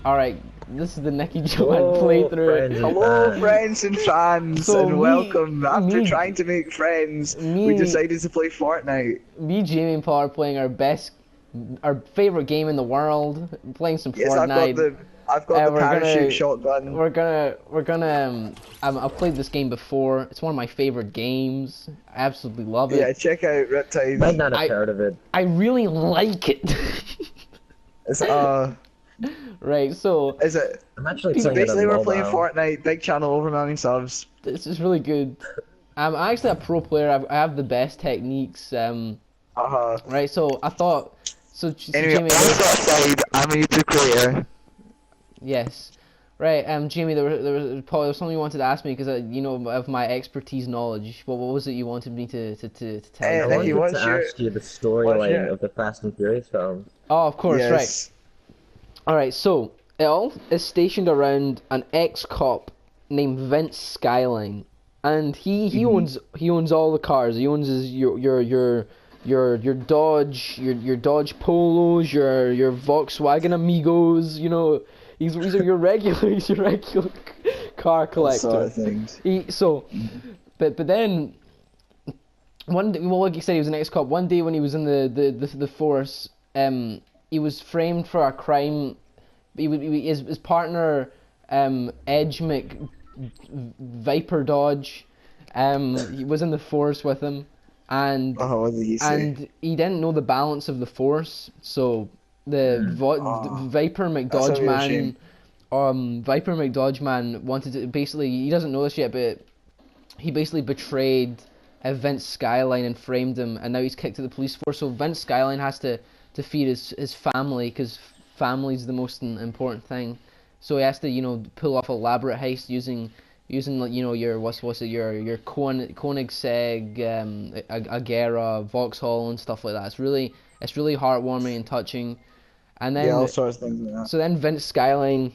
Alright, this is the Nickyjoman playthrough. Hello, friends and fans, So and welcome. After trying to make friends, we me- decided to play Fortnite. Me, Jamie, and Paul are playing our favorite game in the world. Playing some Yes, Fortnite. I've got the we're parachute shotgun. I've played this game before. It's one of my favorite games. I absolutely love it. Yeah, check out Riptide. Might not have heard of it. I really like it. It's Right, so is it? I'm actually So playing it basically, on we're playing mobile. Fortnite, big channel, over 1 million subs. this is really good. I'm actually a pro player. I have the best techniques. Right, so I thought. So Anyway, Jamie, on that side, I'm a YouTube creator. yes, right. Jamie, there was Paul. There was something you wanted to ask me because you know of my expertise knowledge. What was it you wanted me to tell you? I Nicky, wanted what's to your- ask you the what's storyline your- of the Fast and Furious films. Oh, of course, Yes. right. All right, so it all is stationed around an ex-cop named Vince Skyline, and he owns all the cars. He owns your Dodge, your Dodge Polos, your Volkswagen Amigos. You know, he's your regular car collector. Sort of things. But then one day, well, like you said, he was an ex-cop. One day when he was in the force, he was framed for a crime. His partner, Edge Viper Dodge, he was in the force with him, and What did he say? and he didn't know the balance of the force. So the Viper That's a real McDodge shame. Viper McDodge man wanted to basically. He doesn't know this yet, but he basically betrayed Vince Skyline and framed him, and now he's kicked to the police force. So Vince Skyline has to feed his family, because family's the most important thing. So he has to, pull off elaborate heist using like, your your Koenigsegg, Agera, Vauxhall and stuff like that. It's really heartwarming and touching. And then Yeah, all sorts of things like that. so then Vince Skyline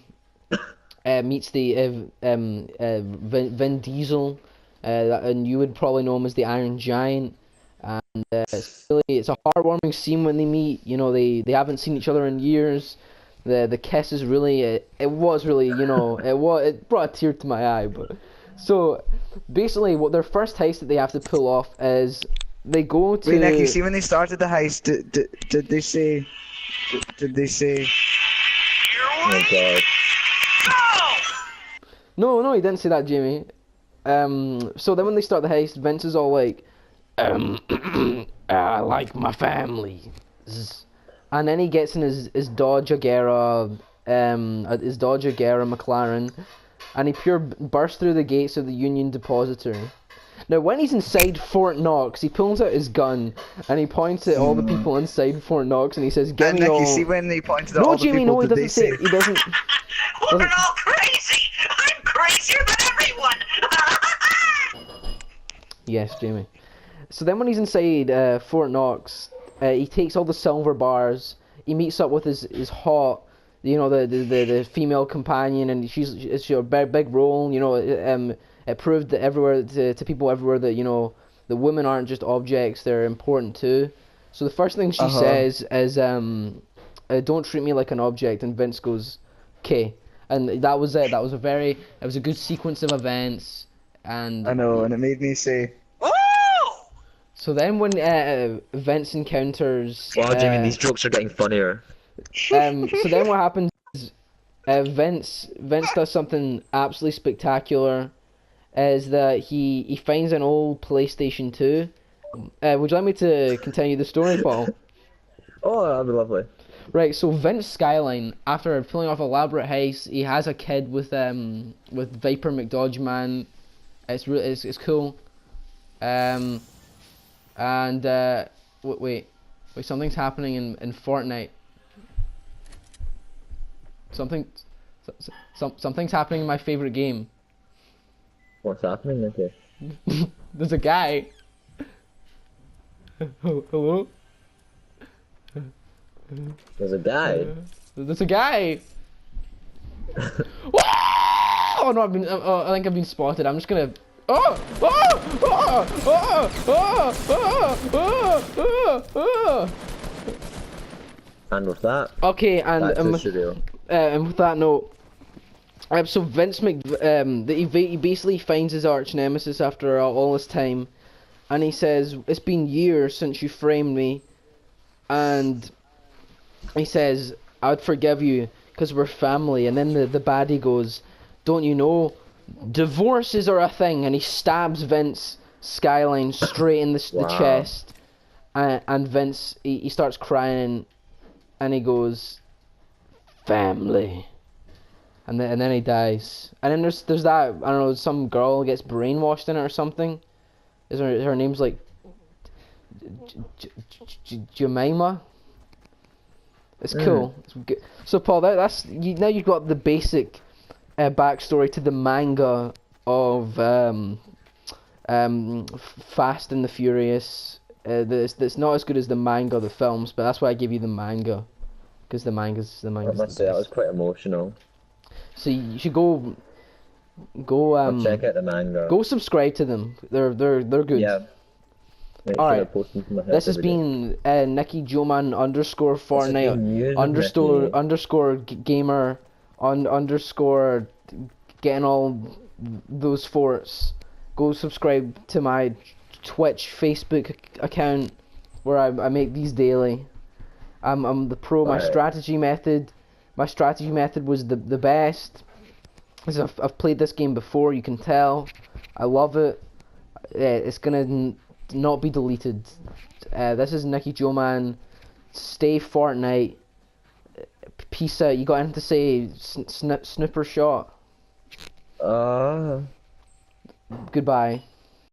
meets the Vin Diesel, and you would probably know him as the Iron Giant. And it's a heartwarming scene when they meet. They haven't seen each other in years. The kiss is really it brought a tear to my eye. But so basically, what their first heist that they have to pull off is they go to. Wait, Nicky, see when they started the heist, did they say? Did they say? Oh my god. No, he didn't say that, Jamie. So then when they start the heist, Vince is all like, I like my family. And then he gets in his Dodge Agera, McLaren, and he pure bursts through the gates of the Union Depository. Now, when he's inside Fort Knox, he pulls out his gun and he points at all the people inside Fort Knox and he says, "Give And me Nicky, all." see when they pointed at No, all the Jamie, people, no, he did doesn't they say. say? He doesn't. We're all crazy! I'm crazier than everyone! Yes, Jamie. So then when he's inside Fort Knox, he takes all the silver bars. He meets up with his hot, the female companion, and it's your big role. It proved that everywhere to people everywhere that the women aren't just objects; they're important too. So the first thing she says is, "Don't treat me like an object." And Vince goes, "Okay." And that was it. It was a good sequence of events. And I know, and it made me say, Woo! so then when Vince encounters... Wow, Jamie, these jokes are getting funnier. so then what happens is Vince does something absolutely spectacular, is that he finds an old PlayStation 2. Would you like me to continue the story, Paul? Oh, that'd be lovely. Right, so Vince Skyline, after pulling off elaborate heist, he has a kid with Viper McDodge man. It's cool. And wait, something's happening in Fortnite. Something's happening in my favorite game. What's happening, Nicky? There's a guy. Hello? There's a guy. There's a guy. Oh no! I think I've been spotted. I'm just gonna. And with that, Okay, and back to the studio. And with that note, so Vince he basically finds his arch nemesis after all this time, and he says, "It's been years since you framed me," and he says, "I'd forgive you because we're family." And then the baddie goes, "Don't you know, divorces are a thing," and he stabs Vince Skyline straight in the Wow. chest, and Vince he starts crying, and he goes, "Family." And then he dies. And then there's that, I don't know, some girl gets brainwashed in it or something. Her name's like Jemima. It's cool. It's good. So Paul, that's now you've got the basic backstory to the manga of Fast and the Furious. That's not as good as the manga of the films, but that's why I give you the manga, because the manga's I must say, that was quite emotional. So you should go I'll check out the manga. go subscribe to them. They're good. Yeah. Make All sure I right. post them to my house This has every day. been Nickyjoman _ Fortnite news, _ gamer _ getting all those forts. Go subscribe to my Twitch, Facebook account where I make these daily. I'm the pro. My Alright. strategy method was the best. Because I've played this game before, you can tell. I love it. It's gonna not be deleted. This is Nickyjoman. Stay Fortnite. Peace out. You got anything to say, Snooper Shot? Uh, Goodbye.